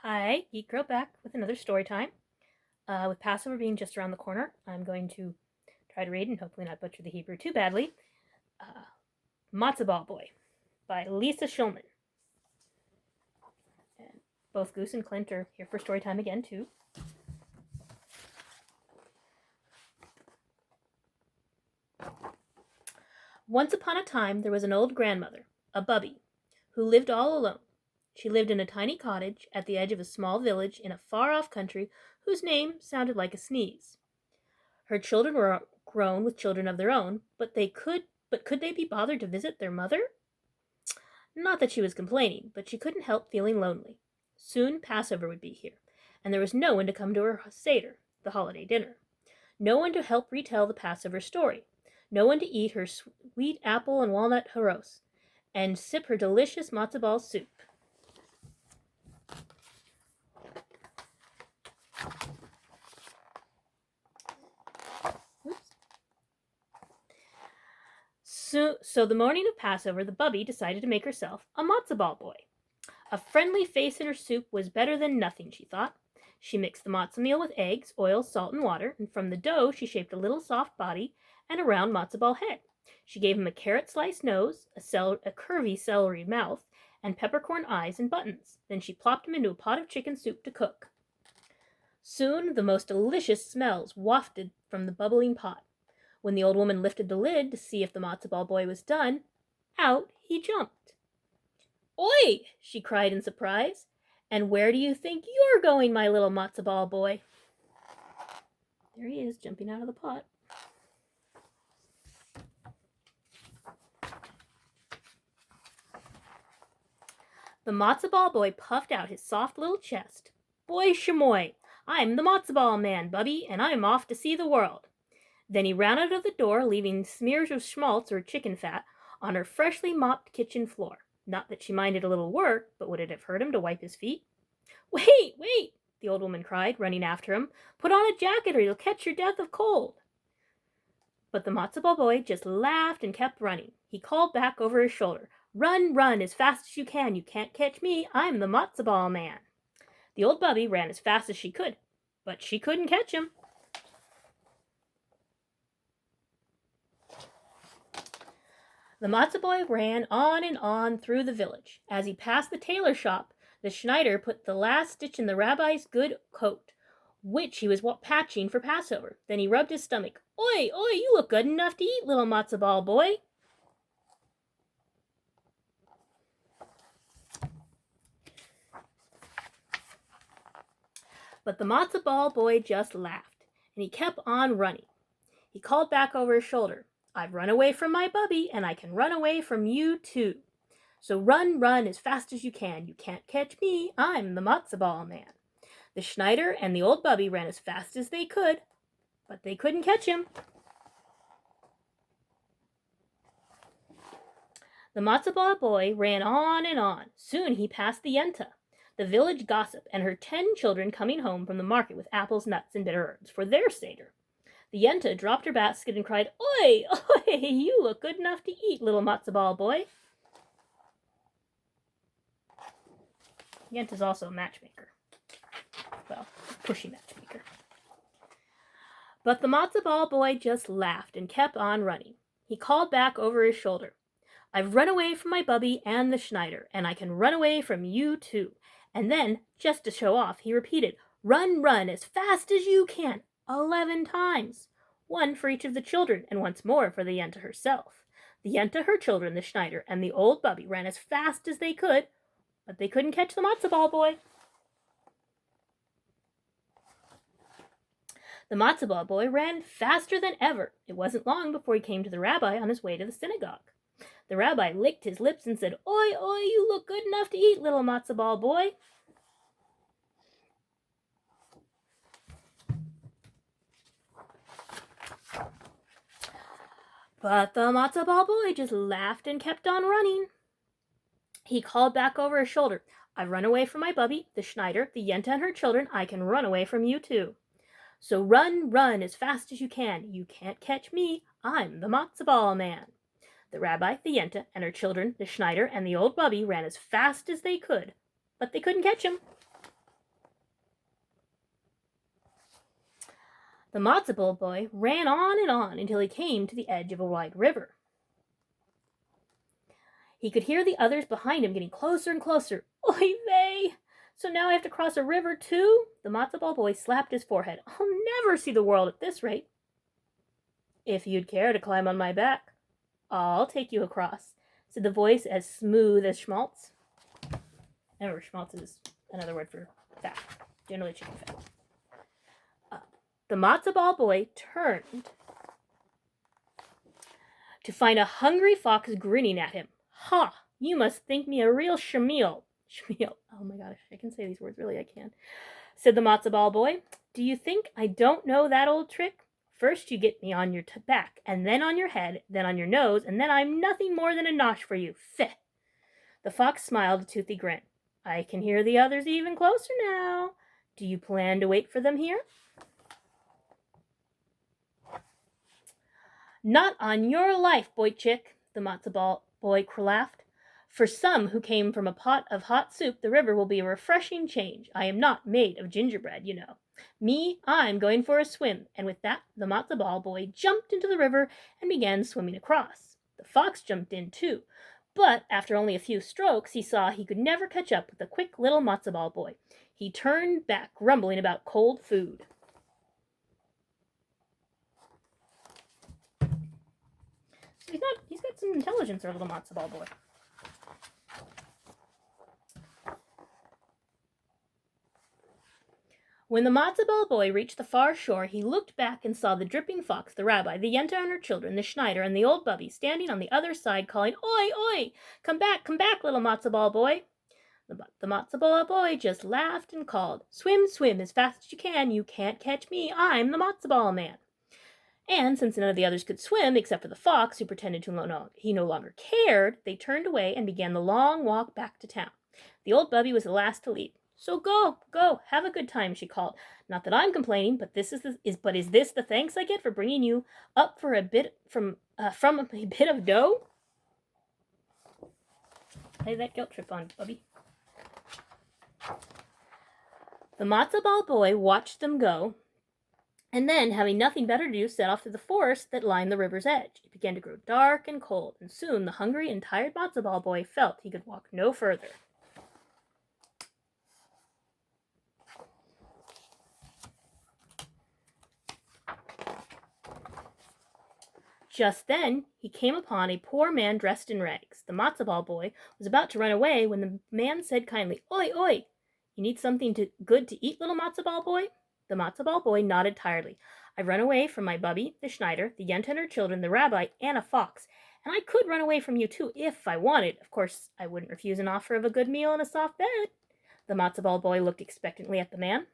Hi, Geekygirl back with another story time. With Passover being just around the corner, I'm going to try to read and hopefully not butcher the Hebrew too badly. Uh, Matzo Ball Boy by Lisa Schulman. And both Goose and Clint are here for story time again too. Once upon a time there was an old grandmother, a bubby, who lived all alone. She lived in a tiny cottage at the edge of a small village in a far-off country whose name sounded like a sneeze. Her children were grown with children of their own, but could they be bothered to visit their mother? Not that she was complaining, but she couldn't help feeling lonely. Soon Passover would be here, and there was no one to come to her Seder, the holiday dinner. No one to help retell the Passover story. No one to eat her sweet apple and walnut haros, and sip her delicious matzo ball soup. So the morning of Passover, the bubby decided to make herself a matzo ball boy. A friendly face in her soup was better than nothing, she thought. She mixed the matzo meal with eggs, oil, salt, and water, and from the dough she shaped a little soft body and a round matzo ball head. She gave him a carrot-sliced nose, a curvy celery mouth, and peppercorn eyes and buttons. Then she plopped him into a pot of chicken soup to cook. Soon the most delicious smells wafted from the bubbling pot. When the old woman lifted the lid to see if the matzo ball boy was done, out he jumped. "Oi!" she cried in surprise. "And where do you think you're going, my little matzo ball boy?" There he is, jumping out of the pot. The matzo ball boy puffed out his soft little chest. "Boy chamoy, I'm the matzo ball man, bubby, and I'm off to see the world." Then he ran out of the door, leaving smears of schmaltz or chicken fat on her freshly mopped kitchen floor. Not that she minded a little work, but would it have hurt him to wipe his feet? "Wait, wait!" the old woman cried, running after him. "Put on a jacket or you'll catch your death of cold." But the matzo ball boy just laughed and kept running. He called back over his shoulder, "Run, run, as fast as you can. You can't catch me. I'm the matzo ball man." The old bubby ran as fast as she could, but she couldn't catch him. The matzo boy ran on and on through the village. As he passed the tailor shop, the Schneider put the last stitch in the rabbi's good coat, which he was patching for Passover. Then he rubbed his stomach. "Oi, oi, you look good enough to eat, little matzo ball boy." But the matzo ball boy just laughed, and he kept on running. He called back over his shoulder, "I've run away from my bubby, and I can run away from you too. So run, run as fast as you can. You can't catch me. I'm the matzo ball man." The Schneider and the old bubby ran as fast as they could, but they couldn't catch him. The matzo ball boy ran on and on. Soon he passed the Yenta, the village gossip, and her 10 children coming home from the market with apples, nuts, and bitter herbs for their Seder. The Yenta dropped her basket and cried, "Oi, oi, you look good enough to eat, little matzo ball boy." Yenta's also a matchmaker. Well, pushy matchmaker. But the matzo ball boy just laughed and kept on running. He called back over his shoulder, "I've run away from my bubby and the Schneider, and I can run away from you too." And then, just to show off, he repeated, "Run, run, as fast as you can," 11 times. One for each of the children, and once more for the Yenta herself. The Yenta, her children, the Schneider, and the old bubby ran as fast as they could, but they couldn't catch the matzo ball boy. The matzo ball boy ran faster than ever. It wasn't long before he came to the rabbi on his way to the synagogue. The rabbi licked his lips and said, "Oi, oi, you look good enough to eat, little matzo ball boy." But the matzo ball boy just laughed and kept on running. He called back over his shoulder, "I've run away from my bubby, the Schneider, the Yenta, and her children. I can run away from you too. So run, run as fast as you can. You can't catch me. I'm the matzo ball man." The rabbi, the Yenta, and her children, the Schneider, and the old bubby ran as fast as they could, but they couldn't catch him. The Matzo Ball Boy ran on and on until he came to the edge of a wide river. He could hear the others behind him getting closer and closer. Oy vey! So now I have to cross a river too? The Matzo Ball Boy slapped his forehead. I'll never see the world at this rate. If you'd care to climb on my back, I'll take you across, said the voice as smooth as schmaltz. Remember, schmaltz is another word for fat, generally chicken fat. The Matzo Ball Boy turned to find a hungry fox grinning at him. Ha! You must think me a real shamil. Shamil. Oh my gosh, I can say these words. Really, I can. Said the Matzo Ball Boy. Do you think I don't know that old trick? First you get me on your back, and then on your head, then on your nose, and then I'm nothing more than a nosh for you. Feh! The fox smiled a toothy grin. I can hear the others even closer now. Do you plan to wait for them here? Not on your life, boy chick, the Matzo Ball Boy laughed. For some who came from a pot of hot soup, the river will be a refreshing change. I am not made of gingerbread, you know. Me, I'm going for a swim. And with that, the Matzo Ball Boy jumped into the river and began swimming across. The fox jumped in too, but after only a few strokes, he saw he could never catch up with the quick little Matzo Ball Boy. He turned back, grumbling about cold food. He's got some intelligence, our little Matzo Ball Boy. When the Matzo Ball Boy reached the far shore, he looked back and saw the dripping fox, the rabbi, the yenta and her children, the Schneider, and the old bubby standing on the other side, calling, Oi, oi! Come back, little Matzo Ball Boy! The Matzo Ball Boy just laughed and called, Swim, swim as fast as you can. You can't catch me. I'm the Matzo Ball Man. And since none of the others could swim except for the fox, who pretended he no longer cared, they turned away and began the long walk back to town. The old bubby was the last to leave. So go, have a good time, she called. Not that I'm complaining, but is this the thanks I get for bringing you up for a bit from a bit of dough? Play that guilt trip on, bubby. The Matzo Ball Boy watched them go, and then, having nothing better to do, set off through the forest that lined the river's edge. It began to grow dark and cold, and soon the hungry and tired Matzo Ball Boy felt he could walk no further. Just then, he came upon a poor man dressed in rags. The Matzo Ball Boy was about to run away when the man said kindly, Oi, oi! You need something good to eat, little Matzo Ball Boy? The Matzo Ball Boy nodded tiredly. I've run away from my bubby, the Schneider, the yenta and her children, the rabbi, and a fox. And I could run away from you too, if I wanted. Of course, I wouldn't refuse an offer of a good meal and a soft bed. The Matzo Ball Boy looked expectantly at the man.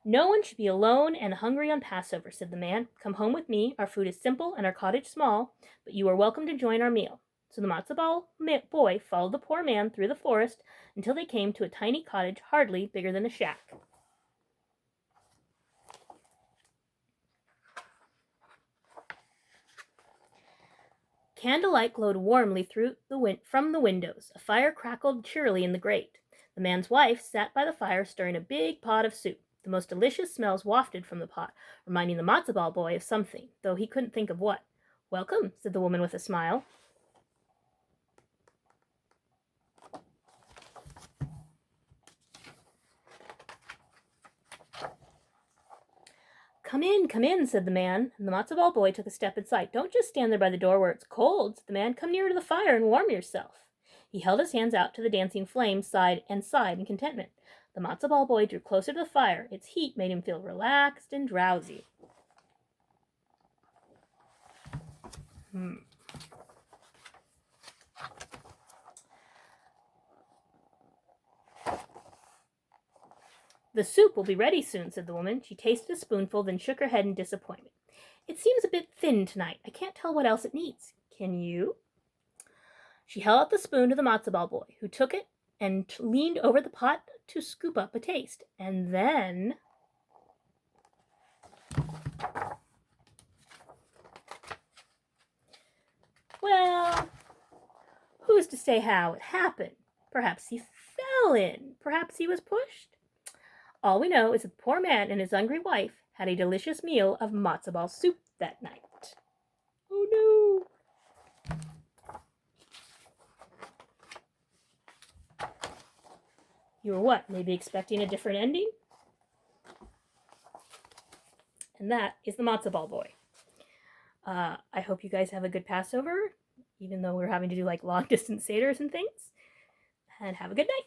No one should be alone and hungry on Passover, said the man. Come home with me. Our food is simple and our cottage small, but you are welcome to join our meal. So the Matzo Ball Boy followed the poor man through the forest until they came to a tiny cottage hardly bigger than a shack. Candlelight glowed warmly from the windows. A fire crackled cheerily in the grate. The man's wife sat by the fire stirring a big pot of soup. The most delicious smells wafted from the pot, reminding the Matzo Ball Boy of something, though he couldn't think of what. Welcome, said the woman with a smile. Come in, said the man, and the Matzo Ball Boy took a step inside. Don't just stand there by the door where it's cold, said the man. Come nearer to the fire and warm yourself. He held his hands out to the dancing flames, sighed in contentment. The Matzo Ball Boy drew closer to the fire. Its heat made him feel relaxed and drowsy. The soup will be ready soon, said the woman. She tasted a spoonful, then shook her head in disappointment. It seems a bit thin tonight. I can't tell what else it needs. Can you? She held out the spoon to the Matzo Ball Boy, who took it and leaned over the pot to scoop up a taste. And then... Well, who's to say how it happened? Perhaps he fell in. Perhaps he was pushed. All we know is that the poor man and his hungry wife had a delicious meal of matzo ball soup that night. Oh no! You were what? Maybe expecting a different ending? And that is the Matzo Ball Boy. I hope you guys have a good Passover, even though we're having to do like long distance seders and things. And have a good night.